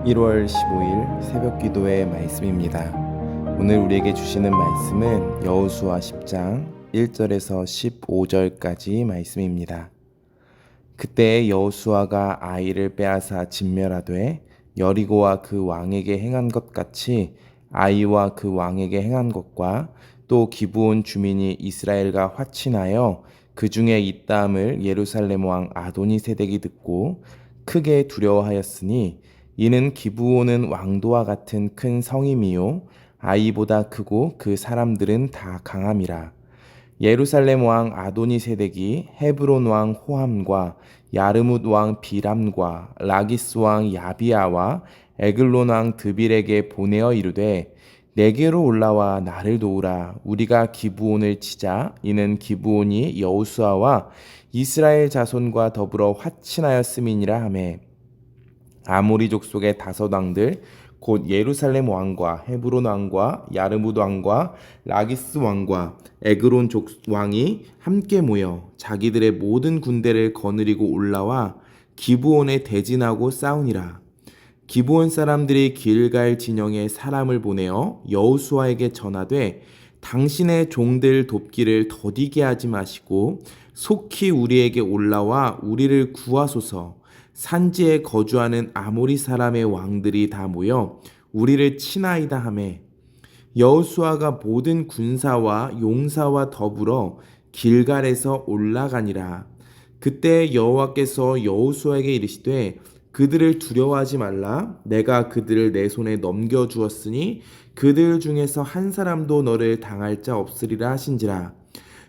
1월 15일 새벽 기도의 말씀입니다. 오늘 우리에게 주시는 말씀은 여호수아 10장 1절에서 15절까지 말씀입니다. 그때 여호수아가 아이를 빼앗아 진멸하되 여리고와 그 왕에게 행한 것 같이 아이와 그 왕에게 행한 것과 또 기브온 주민이 이스라엘과 화친하여 그 중에 있다함을 예루살렘 왕 아도니세덱이 듣고 크게 두려워하였으니 이는 기브온은 왕도와 같은 큰 성임이요 아이보다 크고 그 사람들은 다 강함이라. 예루살렘 왕 아도니세덱이 헤브론 왕 호함과 야르뭇 왕 비람과 라기스 왕 야비아와 에글론 왕 드빌에게 보내어 이르되 내게로 올라와 나를 도우라. 우리가 기브온을 치자. 이는 기브온이 여호수아와 이스라엘 자손과 더불어 화친하였음이니라 하매 아모리 족속의 다섯 왕들 곧 예루살렘 왕과 헤브론 왕과 야르뭇 왕과 라기스 왕과 에그론 족 왕이 함께 모여 자기들의 모든 군대를 거느리고 올라와 기브온에 대진하고 싸우니라. 기브온 사람들이 길갈 진영에 사람을 보내어 여호수아에게 전하되 당신의 종들 돕기를 더디게 하지 마시고 속히 우리에게 올라와 우리를 구하소서. 산지에 거주하는 아모리 사람의 왕들이 다 모여 우리를 치나이다 하매 여호수아가 모든 군사와 용사와 더불어 길갈에서 올라가니라. 그때 여호와께서 여호수아에게 이르시되 그들을 두려워하지 말라. 내가 그들을 내 손에 넘겨주었으니 그들 중에서 한 사람도 너를 당할 자 없으리라 하신지라.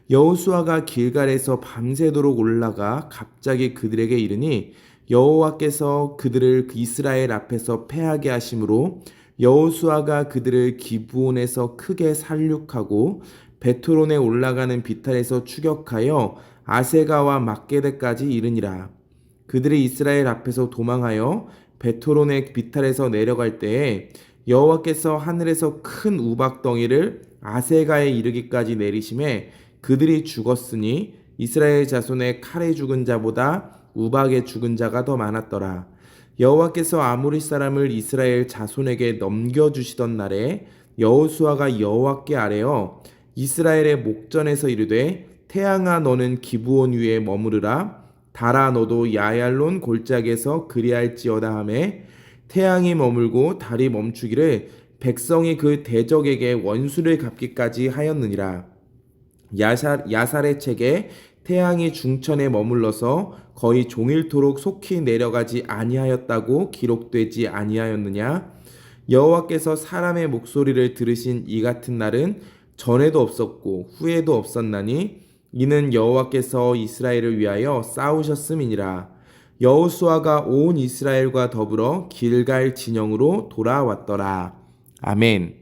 여호수아가 길갈에서 밤새도록 올라가 갑자기 그들에게 이르니 여호와께서 그들을 이스라엘 앞에서 패하게 하심으로 여호수아가 그들을 기브온에서 크게 살육하고 베토론에 올라가는 비탈에서 추격하여 아세가와 막게데까지 이르니라. 그들이 이스라엘 앞에서 도망하여 베토론의 비탈에서 내려갈 때에 여호와께서 하늘에서 큰 우박덩이를 아세가에 이르기까지 내리심에 그들이 죽었으니 이스라엘 자손의 칼에 죽은 자보다 우박에 죽은 자가 더 많았더라. 여호와께서 아모리 사람을 이스라엘 자손에게 넘겨주시던 날에 여호수아가 여호와께 아뢰어 이스라엘의 목전에서 이르되 태양아 너는 기브온 위에 머무르라. 달아 너도 야얄론 골짜기에서 그리할지어다 하매 태양이 머물고 달이 멈추기를 백성이 그 대적에게 원수를 갚기까지 하였느니라. 야살의 책에 태양이 중천에 머물러서 거의 종일토록 속히 내려가지 아니하였다고 기록되지 아니하였느냐? 여호와께서 사람의 목소리를 들으신 이 같은 날은 전에도 없었고 후에도 없었나니 이는 여호와께서 이스라엘을 위하여 싸우셨음이니라. 여호수아가 온 이스라엘과 더불어 길갈 진영으로 돌아왔더라. 아멘.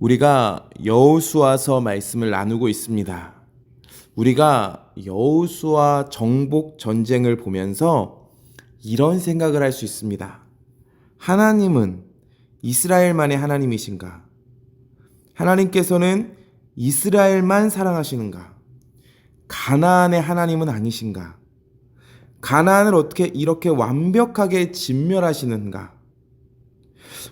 우리가 여호수아서 말씀을 나누고 있습니다. 우리가 여호수아 정복 전쟁을 보면서 이런 생각을 할 수 있습니다. 하나님은 이스라엘만의 하나님이신가? 하나님께서는 이스라엘만 사랑하시는가? 가나안의 하나님은 아니신가? 가나안을 어떻게 이렇게 완벽하게 진멸하시는가?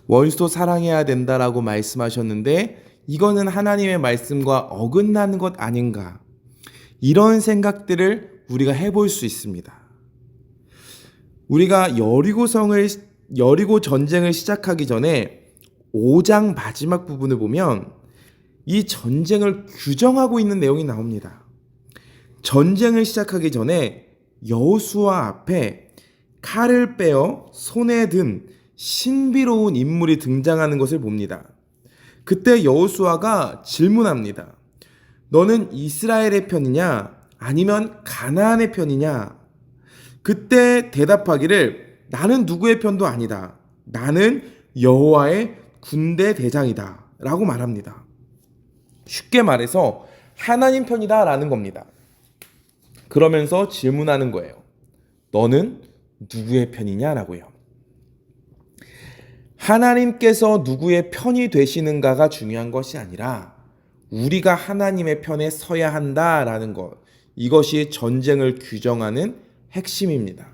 원수도 사랑해야 된다라고 말씀하셨는데 이거는 하나님의 말씀과 어긋나는 것 아닌가? 이런 생각들을 우리가 해볼 수 있습니다. 우리가 여리고 전쟁을 시작하기 전에 5장 마지막 부분을 보면 이 전쟁을 규정하고 있는 내용이 나옵니다. 전쟁을 시작하기 전에 여호수아 앞에 칼을 빼어 손에 든 신비로운 인물이 등장하는 것을 봅니다. 그때 여호수아가 질문합니다. 너는 이스라엘의 편이냐? 아니면 가나안의 편이냐? 그때 대답하기를 나는 누구의 편도 아니다. 나는 여호와의 군대 대장이다. 라고 말합니다. 쉽게 말해서 하나님 편이다 라는 겁니다. 그러면서 질문하는 거예요. 너는 누구의 편이냐? 라고요. 하나님께서 누구의 편이 되시는가가 중요한 것이 아니라 우리가 하나님의 편에 서야 한다라는 것. 이것이 전쟁을 규정하는 핵심입니다.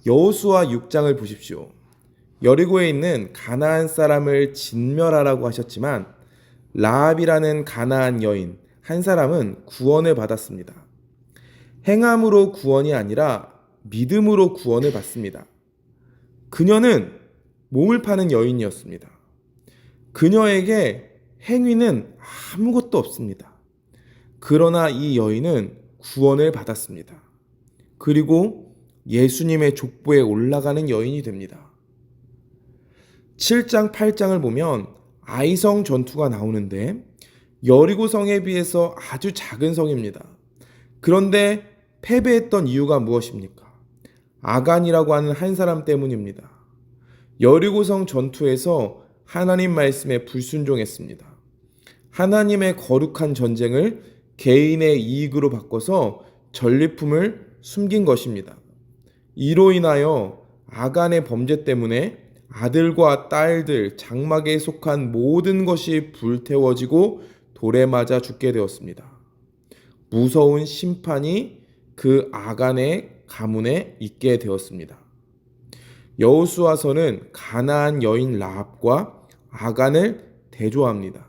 여호수아 6장을 보십시오. 여리고에 있는 가나안 사람을 진멸하라고 하셨지만 라합이라는 가나안 여인 한 사람은 구원을 받았습니다. 행함으로 구원이 아니라 믿음으로 구원을 받습니다. 그녀는 몸을 파는 여인이었습니다. 그녀에게 행위는 아무것도 없습니다. 그러나 이 여인은 구원을 받았습니다. 그리고 예수님의 족보에 올라가는 여인이 됩니다. 7장, 8장을 보면 아이성 전투가 나오는데 여리고 성에 비해서 아주 작은 성입니다. 그런데 패배했던 이유가 무엇입니까? 아간이라고 하는 한 사람 때문입니다. 여리고성 전투에서 하나님 말씀에 불순종했습니다. 하나님의 거룩한 전쟁을 개인의 이익으로 바꿔서 전리품을 숨긴 것입니다. 이로 인하여 아간의 범죄 때문에 아들과 딸들, 장막에 속한 모든 것이 불태워지고 돌에 맞아 죽게 되었습니다. 무서운 심판이 그 아간의 가문에 있게 되었습니다. 여호수아서는 가나안 여인 라합과 아간을 대조합니다.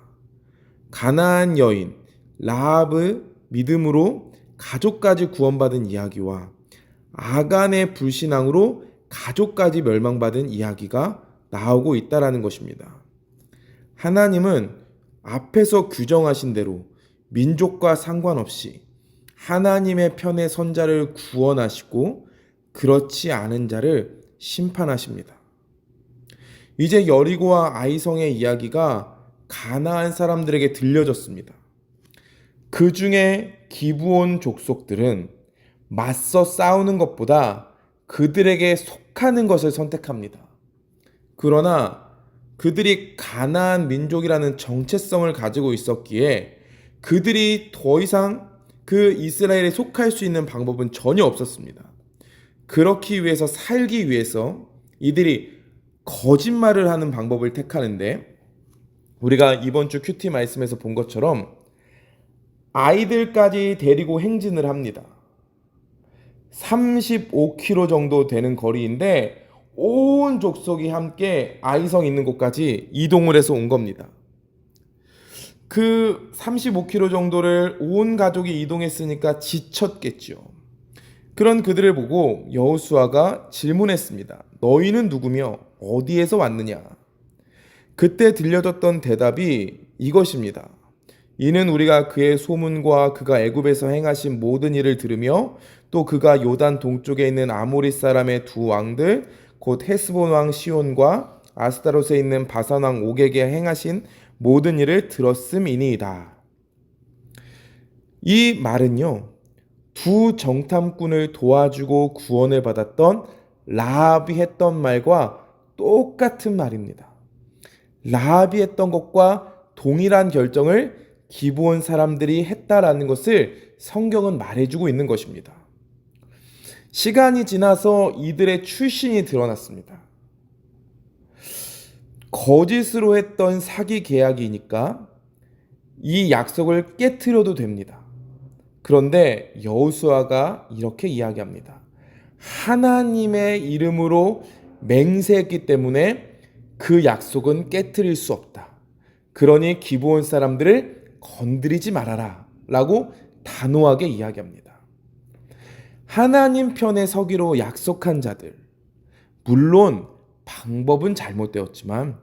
가나안 여인 라합의 믿음으로 가족까지 구원받은 이야기와 아간의 불신앙으로 가족까지 멸망받은 이야기가 나오고 있다라는 것입니다. 하나님은 앞에서 규정하신 대로 민족과 상관없이 하나님의 편의 선자를 구원하시고 그렇지 않은 자를 심판하십니다. 이제 여리고와 아이성의 이야기가 가나안 사람들에게 들려졌습니다. 그 중에 기브온 족속들은 맞서 싸우는 것보다 그들에게 속하는 것을 선택합니다. 그러나 그들이 가나안 민족이라는 정체성을 가지고 있었기에 그들이 더 이상 그 이스라엘에 속할 수 있는 방법은 전혀 없었습니다. 그렇기 위해서 살기 위해서 이들이 거짓말을 하는 방법을 택하는데 우리가 이번 주 큐티 말씀에서 본 것처럼 아이들까지 데리고 행진을 합니다. 35km 정도 되는 거리인데 온 족속이 함께 아이성 있는 곳까지 이동을 해서 온 겁니다. 그 35km 정도를 온 가족이 이동했으니까 지쳤겠죠. 그런 그들을 보고 여호수아가 질문했습니다. 너희는 누구며 어디에서 왔느냐? 그때 들려줬던 대답이 이것입니다. 이는 우리가 그의 소문과 그가 애굽에서 행하신 모든 일을 들으며 또 그가 요단 동쪽에 있는 아모리 사람의 두 왕들 곧 헤스본 왕 시온과 아스타롯에 있는 바산 왕 옥에게 행하신 모든 일을 들었음이니이다. 이 말은요, 두 정탐꾼을 도와주고 구원을 받았던 라합이 했던 말과 똑같은 말입니다. 라합이 했던 것과 동일한 결정을 기브온 사람들이 했다라는 것을 성경은 말해주고 있는 것입니다. 시간이 지나서 이들의 출신이 드러났습니다. 거짓으로 했던 사기 계약이니까 이 약속을 깨트려도 됩니다. 그런데 여호수아가 이렇게 이야기합니다. 하나님의 이름으로 맹세했기 때문에 그 약속은 깨트릴 수 없다. 그러니 기브온 사람들을 건드리지 말아라 라고 단호하게 이야기합니다. 하나님 편에 서기로 약속한 자들, 물론 방법은 잘못되었지만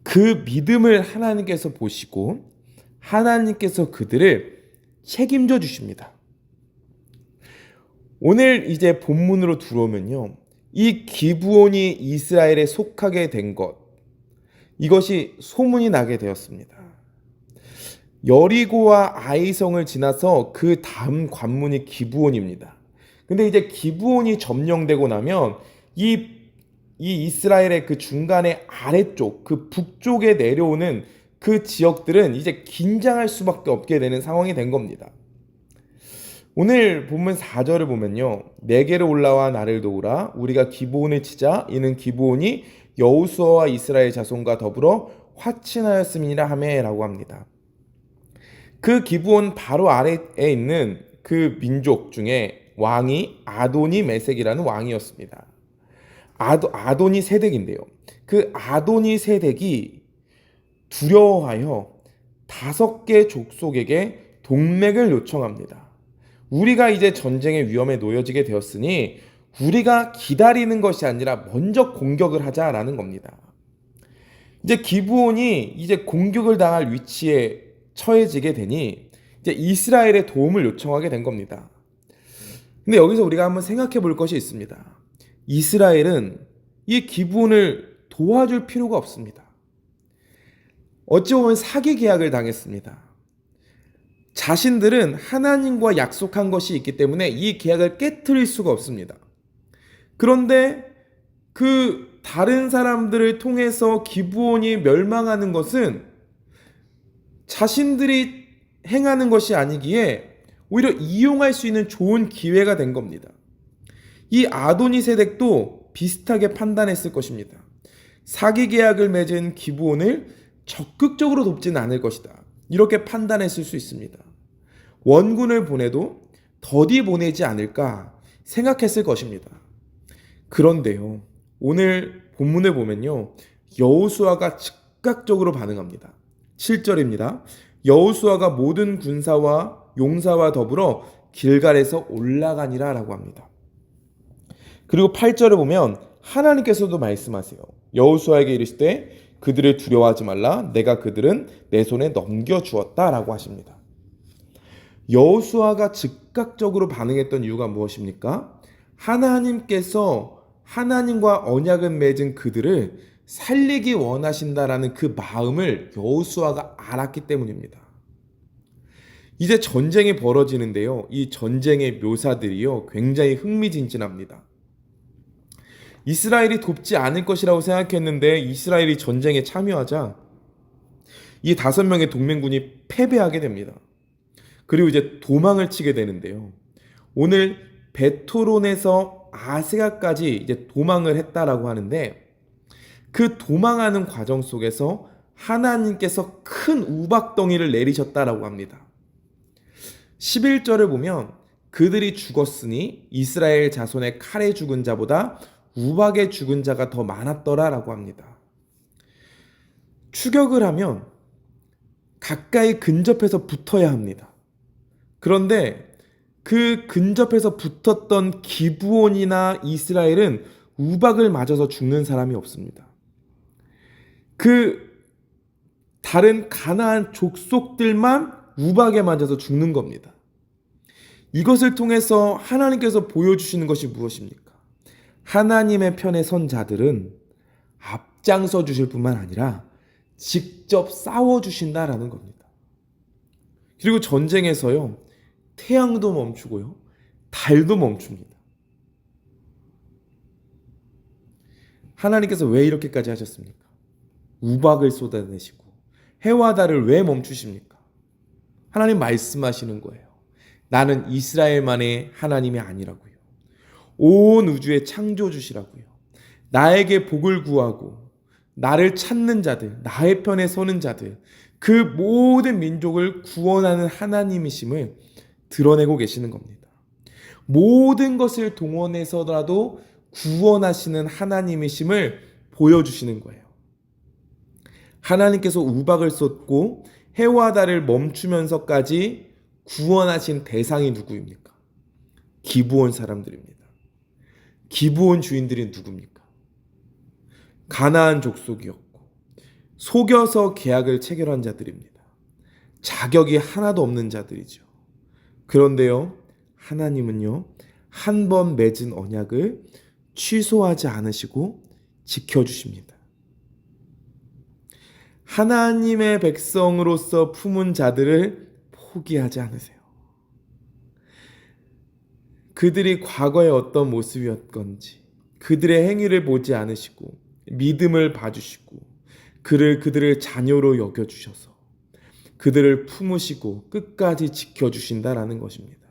그 믿음을 하나님께서 보시고 하나님께서 그들을 책임져 주십니다. 오늘 이제 본문으로 들어오면요, 이 기브온이 이스라엘에 속하게 된 것, 이것이 소문이 나게 되었습니다. 여리고와 아이성을 지나서 그 다음 관문이 기브온입니다. 근데 이제 기브온이 점령되고 나면 이 이스라엘의 그 중간의 아래쪽, 그 북쪽에 내려오는 그 지역들은 이제 긴장할 수밖에 없게 되는 상황이 된 겁니다. 오늘 본문 4절을 보면요, 내게로 올라와 나를 도우라 우리가 기브온을 치자 이는 기브온이 여호수아와 이스라엘 자손과 더불어 화친하였음이니라 하매라고 합니다. 그 기브온 바로 아래에 있는 그 민족 중에 왕이 아도니 메섹이라는 왕이었습니다. 아도니 세덱인데요. 그 아도니 세덱이 두려워하여 5개 족속에게 동맹을 요청합니다. 우리가 이제 전쟁의 위험에 놓여지게 되었으니 우리가 기다리는 것이 아니라 먼저 공격을 하자라는 겁니다. 이제 기브온이 이제 공격을 당할 위치에 처해지게 되니 이제 이스라엘의 도움을 요청하게 된 겁니다. 근데 여기서 우리가 한번 생각해 볼 것이 있습니다. 이스라엘은 이 기브온을 도와줄 필요가 없습니다. 어찌 보면 사기 계약을 당했습니다. 자신들은 하나님과 약속한 것이 있기 때문에 이 계약을 깨트릴 수가 없습니다. 그런데 그 다른 사람들을 통해서 기브온이 멸망하는 것은 자신들이 행하는 것이 아니기에 오히려 이용할 수 있는 좋은 기회가 된 겁니다. 이 아도니 세덱도 비슷하게 판단했을 것입니다. 사기 계약을 맺은 기브온을 적극적으로 돕지는 않을 것이다. 이렇게 판단했을 수 있습니다. 원군을 보내도 더디 보내지 않을까 생각했을 것입니다. 그런데요, 오늘 본문을 보면요, 여호수아가 즉각적으로 반응합니다. 7절입니다. 여호수아가 모든 군사와 용사와 더불어 길갈에서 올라가니라 라고 합니다. 그리고 8절을 보면 하나님께서도 말씀하세요. 여호수아에게 이르시되 그들을 두려워하지 말라. 내가 그들은 내 손에 넘겨주었다 라고 하십니다. 여호수아가 즉각적으로 반응했던 이유가 무엇입니까? 하나님께서 하나님과 언약을 맺은 그들을 살리기 원하신다라는 그 마음을 여호수아가 알았기 때문입니다. 이제 전쟁이 벌어지는데요. 이 전쟁의 묘사들이요, 굉장히 흥미진진합니다. 이스라엘이 돕지 않을 것이라고 생각했는데 이스라엘이 전쟁에 참여하자 이 5명의 동맹군이 패배하게 됩니다. 그리고 이제 도망을 치게 되는데요. 오늘 베토론에서 아세가까지 이제 도망을 했다라고 하는데 그 도망하는 과정 속에서 하나님께서 큰 우박덩이를 내리셨다라고 합니다. 11절을 보면 그들이 죽었으니 이스라엘 자손의 칼에 죽은 자보다 우박에 죽은 자가 더 많았더라라고 합니다. 추격을 하면 가까이 근접해서 붙어야 합니다. 그런데 그 근접해서 붙었던 기브온이나 이스라엘은 우박을 맞아서 죽는 사람이 없습니다. 그 다른 가나안 족속들만 우박에 맞아서 죽는 겁니다. 이것을 통해서 하나님께서 보여주시는 것이 무엇입니까? 하나님의 편에 선 자들은 앞장서 주실 뿐만 아니라 직접 싸워 주신다라는 겁니다. 그리고 전쟁에서요, 태양도 멈추고요, 달도 멈춥니다. 하나님께서 왜 이렇게까지 하셨습니까? 우박을 쏟아내시고 해와 달을 왜 멈추십니까? 하나님 말씀하시는 거예요. 나는 이스라엘만의 하나님이 아니라고요. 온 우주의 창조주시라고요. 나에게 복을 구하고 나를 찾는 자들, 나의 편에 서는 자들, 그 모든 민족을 구원하는 하나님이심을 드러내고 계시는 겁니다. 모든 것을 동원해서라도 구원하시는 하나님이심을 보여주시는 거예요. 하나님께서 우박을 쏟고 해와 달을 멈추면서까지 구원하신 대상이 누구입니까? 기브온 사람들입니다. 기브온 주인들이 누굽니까? 가나안 족속이었고 속여서 계약을 체결한 자들입니다. 자격이 하나도 없는 자들이죠. 그런데요, 하나님은요, 한 번 맺은 언약을 취소하지 않으시고 지켜주십니다. 하나님의 백성으로서 품은 자들을 포기하지 않으세요. 그들이 과거에 어떤 모습이었건지 그들의 행위를 보지 않으시고 믿음을 봐주시고 그들을 자녀로 여겨주셔서 그들을 품으시고 끝까지 지켜주신다라는 것입니다.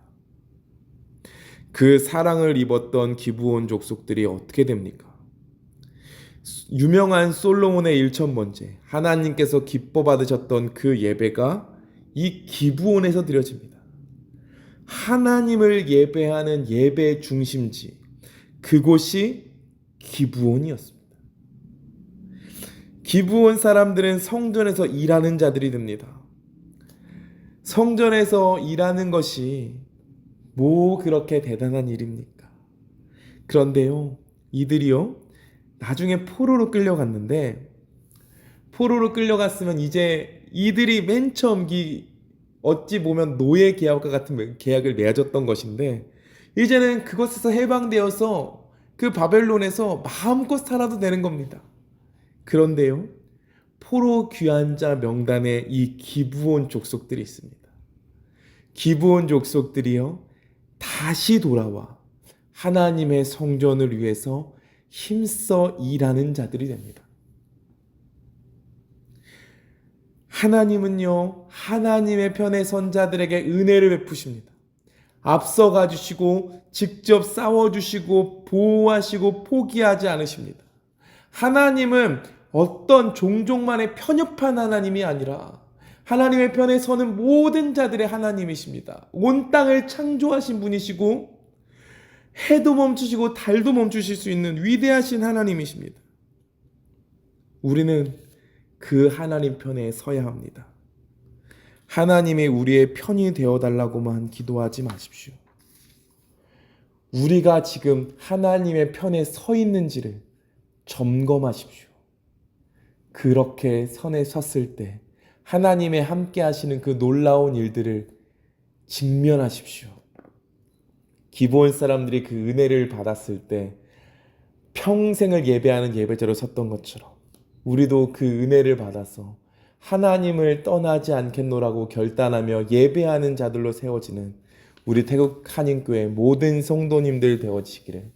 그 사랑을 입었던 기브온 족속들이 어떻게 됩니까? 유명한 솔로몬의 1,000번째 하나님께서 기뻐 받으셨던 그 예배가 이 기브온에서 드려집니다. 하나님을 예배하는 예배 중심지, 그곳이 기브온이었습니다. 기브온 사람들은 성전에서 일하는 자들이 됩니다. 성전에서 일하는 것이 뭐 그렇게 대단한 일입니까? 그런데요, 이들이요, 나중에 포로로 끌려갔는데, 포로로 끌려갔으면 이제 이들이 맨 처음 어찌 보면 노예 계약과 같은 계약을 맺었던 것인데, 이제는 그것에서 해방되어서 그 바벨론에서 마음껏 살아도 되는 겁니다. 그런데요, 포로 귀환자 명단에 이 기브온 족속들이 있습니다. 기브온 족속들이요, 다시 돌아와 하나님의 성전을 위해서 힘써 일하는 자들이 됩니다. 하나님은요, 하나님의 편에 선 자들에게 은혜를 베푸십니다. 앞서가 주시고 직접 싸워주시고 보호하시고 포기하지 않으십니다. 하나님은 어떤 종족만의 편협한 하나님이 아니라 하나님의 편에 서는 모든 자들의 하나님이십니다. 온 땅을 창조하신 분이시고 해도 멈추시고 달도 멈추실 수 있는 위대하신 하나님이십니다. 우리는 그 하나님 편에 서야 합니다. 하나님이 우리의 편이 되어달라고만 기도하지 마십시오. 우리가 지금 하나님의 편에 서 있는지를 점검하십시오. 그렇게 선에 섰을 때 하나님의 함께 하시는 그 놀라운 일들을 직면하십시오. 기브온 사람들이 그 은혜를 받았을 때 평생을 예배하는 예배자로 섰던 것처럼 우리도 그 은혜를 받아서 하나님을 떠나지 않겠노라고 결단하며 예배하는 자들로 세워지는 우리 태국 한인교회 모든 성도님들 되어지기를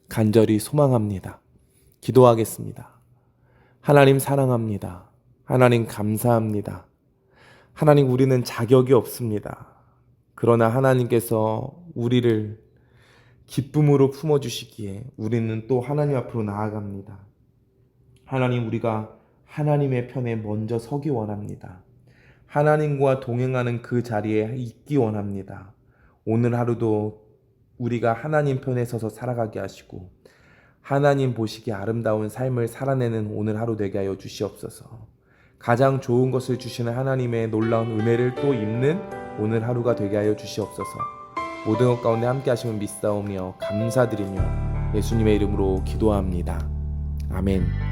간절히 소망합니다. 기도하겠습니다. 하나님 사랑합니다. 하나님 감사합니다. 하나님, 우리는 자격이 없습니다. 그러나 하나님께서 우리를 기쁨으로 품어주시기에 우리는 또 하나님 앞으로 나아갑니다. 하나님, 우리가 하나님의 편에 먼저 서기 원합니다. 하나님과 동행하는 그 자리에 있기 원합니다. 오늘 하루도 우리가 하나님 편에 서서 살아가게 하시고 하나님 보시기에 아름다운 삶을 살아내는 오늘 하루 되게 하여 주시옵소서. 가장 좋은 것을 주시는 하나님의 놀라운 은혜를 또 입는 오늘 하루가 되게 하여 주시옵소서. 모든 것 가운데 함께 하심을 믿사오며 감사드리며 예수님의 이름으로 기도합니다. 아멘.